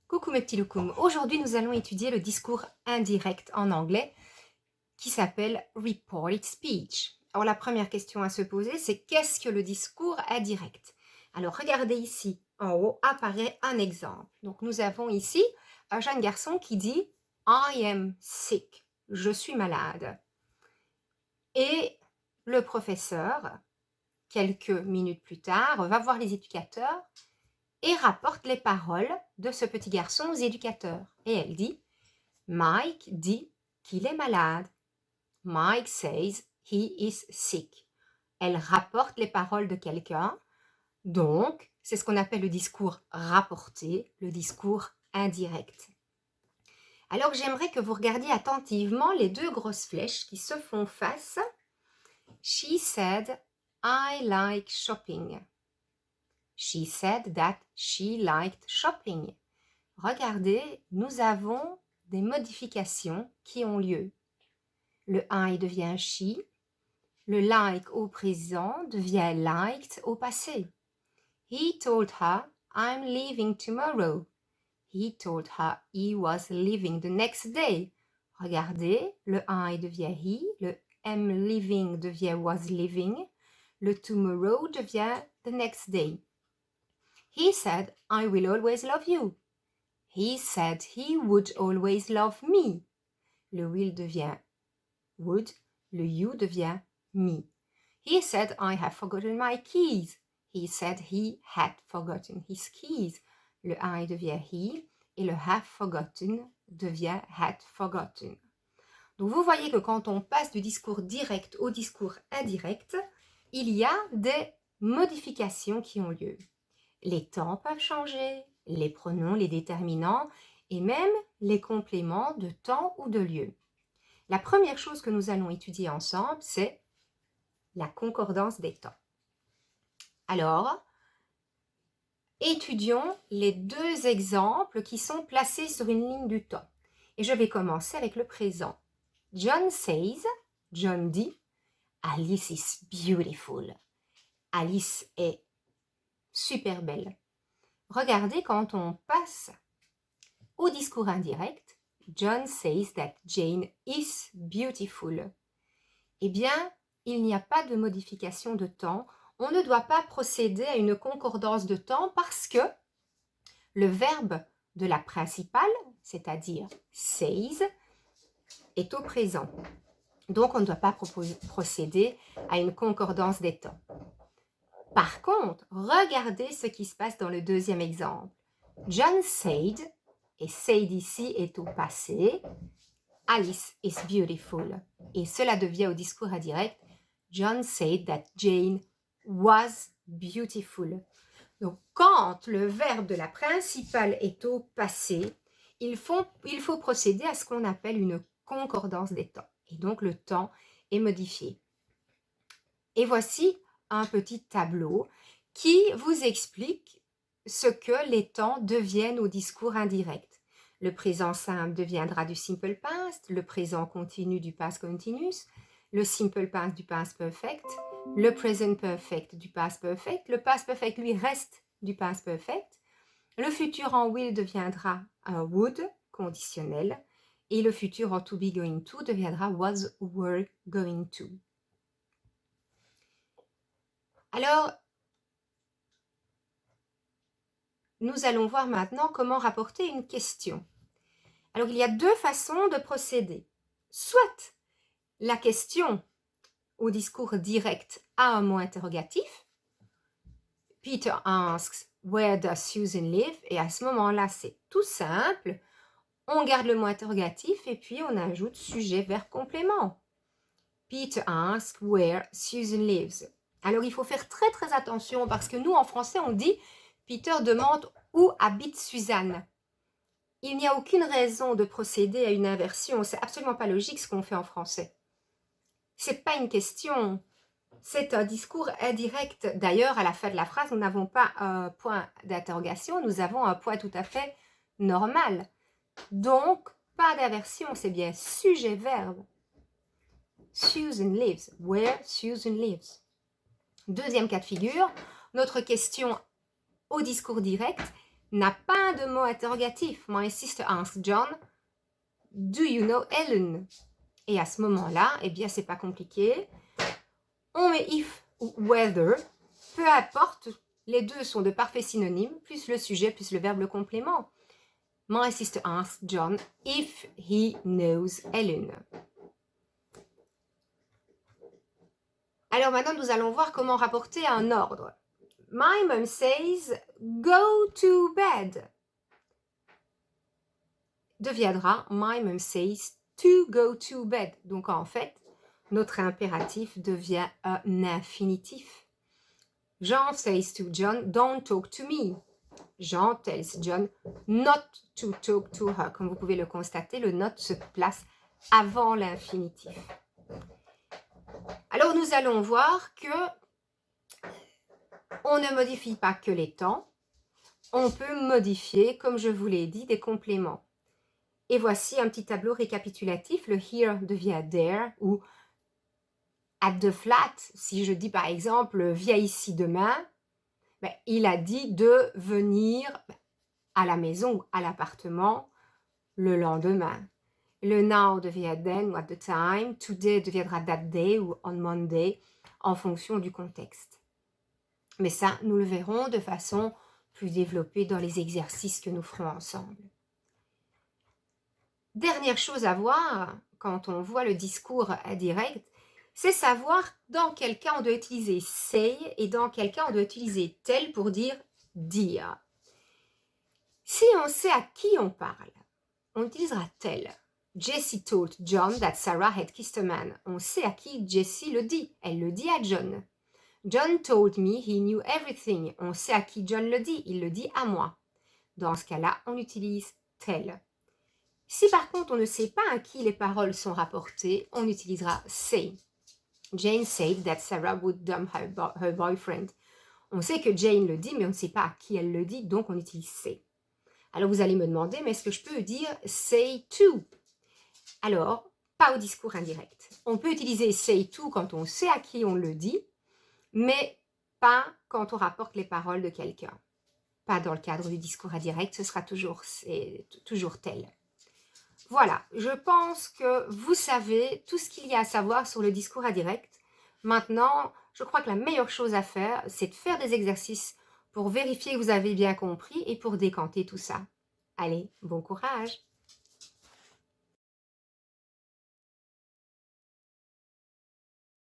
Coucou mes petits loukoums, aujourd'hui nous allons étudier le discours indirect en anglais qui s'appelle Reported Speech. Alors la première question à se poser c'est qu'est-ce que le discours indirect? Alors regardez ici, en haut apparaît un exemple. Donc nous avons ici un jeune garçon qui dit « I am sick », je suis malade. Et le professeur, quelques minutes plus tard, va voir les éducateurs et rapporte les paroles de ce petit garçon aux éducateurs. Et elle dit « Mike dit qu'il est malade. Mike says he is sick. » Elle rapporte les paroles de quelqu'un. Donc, c'est ce qu'on appelle le discours rapporté, le discours indirect. Alors, j'aimerais que vous regardiez attentivement les deux grosses flèches qui se font face. She said, I like shopping. She said that she liked shopping. Regardez, nous avons des modifications qui ont lieu. Le I devient she, le like au présent devient liked au passé. He told her, I'm leaving tomorrow. He told her he was leaving the next day. Regardez, le I devient he, le am leaving devient was leaving, le tomorrow devient the next day. He said, I will always love you. He said he would always love me. Le will devient would, le you devient me. He said, I have forgotten my keys. He said he had forgotten his keys. Le I devient he et le have forgotten devient had forgotten. Donc vous voyez que quand on passe du discours direct au discours indirect, il y a des modifications qui ont lieu. Les temps peuvent changer, les pronoms, les déterminants et même les compléments de temps ou de lieu. La première chose que nous allons étudier ensemble, c'est la concordance des temps. Alors, étudions les deux exemples qui sont placés sur une ligne du temps. Et je vais commencer avec le présent. John says, John dit, Alice is beautiful. Alice est super belle. Regardez, quand on passe au discours indirect, John says that Jane is beautiful. Eh bien, il n'y a pas de modification de temps. On ne doit pas procéder à une concordance de temps parce que le verbe de la principale, c'est-à-dire says, est au présent. Donc, on ne doit pas procéder à une concordance des temps. Par contre, regardez ce qui se passe dans le deuxième exemple. John said, et said ici est au passé, Alice is beautiful. Et cela devient au discours indirect, John said that Jane was beautiful. Donc, quand le verbe de la principale est au passé, il faut procéder à ce qu'on appelle une concordance des temps. Et donc, le temps est modifié. Et voici un petit tableau qui vous explique ce que les temps deviennent au discours indirect. Le présent simple deviendra du simple past, le présent continu du past continuous, le simple past du past perfect, le present perfect du past perfect, le past perfect lui reste du past perfect, le futur en will deviendra un would conditionnel et le futur en to be going to deviendra was, were, going to. Alors, nous allons voir maintenant comment rapporter une question. Alors, il y a deux façons de procéder. Soit la question au discours direct a un mot interrogatif. Peter asks, where does Susan live? Et à ce moment-là, c'est tout simple. On garde le mot interrogatif et puis on ajoute sujet, verbe, complément. Peter asks where Susan lives. Alors, il faut faire très très attention parce que nous, en français, on dit Peter demande où habite Suzanne. Il n'y a aucune raison de procéder à une inversion. C'est absolument pas logique ce qu'on fait en français. C'est pas une question. C'est un discours indirect. D'ailleurs, à la fin de la phrase, nous n'avons pas un point d'interrogation, nous avons un point tout à fait normal. Donc, pas d'inversion, c'est bien sujet-verbe. Susan lives. Where Susan lives. Deuxième cas de figure, notre question au discours direct. n'a pas de mot interrogatif. My sister asked John, do you know Ellen? Et à ce moment-là, eh bien, c'est pas compliqué. On met if ou whether, peu importe, les deux sont de parfaits synonymes, plus le sujet, plus le verbe le complément. My sister asked John if he knows Ellen. Alors maintenant, nous allons voir comment rapporter un ordre. My mom says, go to bed. Deviendra, my mom says to go to bed. Donc en fait, notre impératif devient un infinitif. Jean says to John, don't talk to me. Jean tells John not to talk to her. Comme vous pouvez le constater, le not se place avant l'infinitif. Alors nous allons voir que on ne modifie pas que les temps, on peut modifier, comme je vous l'ai dit, des compléments. Et voici un petit tableau récapitulatif. Le here devient there ou at the flat. Si je dis par exemple viens ici demain, ben, il a dit de venir à la maison ou à l'appartement le lendemain. Le now devient then ou at the time. Today deviendra that day ou on Monday en fonction du contexte. Mais ça, nous le verrons de façon plus développée dans les exercices que nous ferons ensemble. Dernière chose à voir quand on voit le discours indirect, c'est savoir dans quel cas on doit utiliser say et dans quel cas on doit utiliser tell pour dire. Si on sait à qui on parle, on utilisera tell. Jessie told John that Sarah had kissed a man. On sait à qui Jessie le dit. Elle le dit à John. John told me he knew everything. On sait à qui John le dit. Il le dit à moi. Dans ce cas-là, on utilise tell. Si par contre on ne sait pas à qui les paroles sont rapportées, on utilisera say. Jane said that Sarah would dump her boyfriend. On sait que Jane le dit, mais on ne sait pas à qui elle le dit, donc on utilise say. Alors vous allez me demander, mais est-ce que je peux dire say to? Alors, pas au discours indirect. On peut utiliser say to quand on sait à qui on le dit, mais pas quand on rapporte les paroles de quelqu'un. Pas dans le cadre du discours indirect, ce sera toujours tel. Voilà, je pense que vous savez tout ce qu'il y a à savoir sur le discours indirect. Maintenant, je crois que la meilleure chose à faire, c'est de faire des exercices pour vérifier que vous avez bien compris et pour décanter tout ça. Allez, bon courage!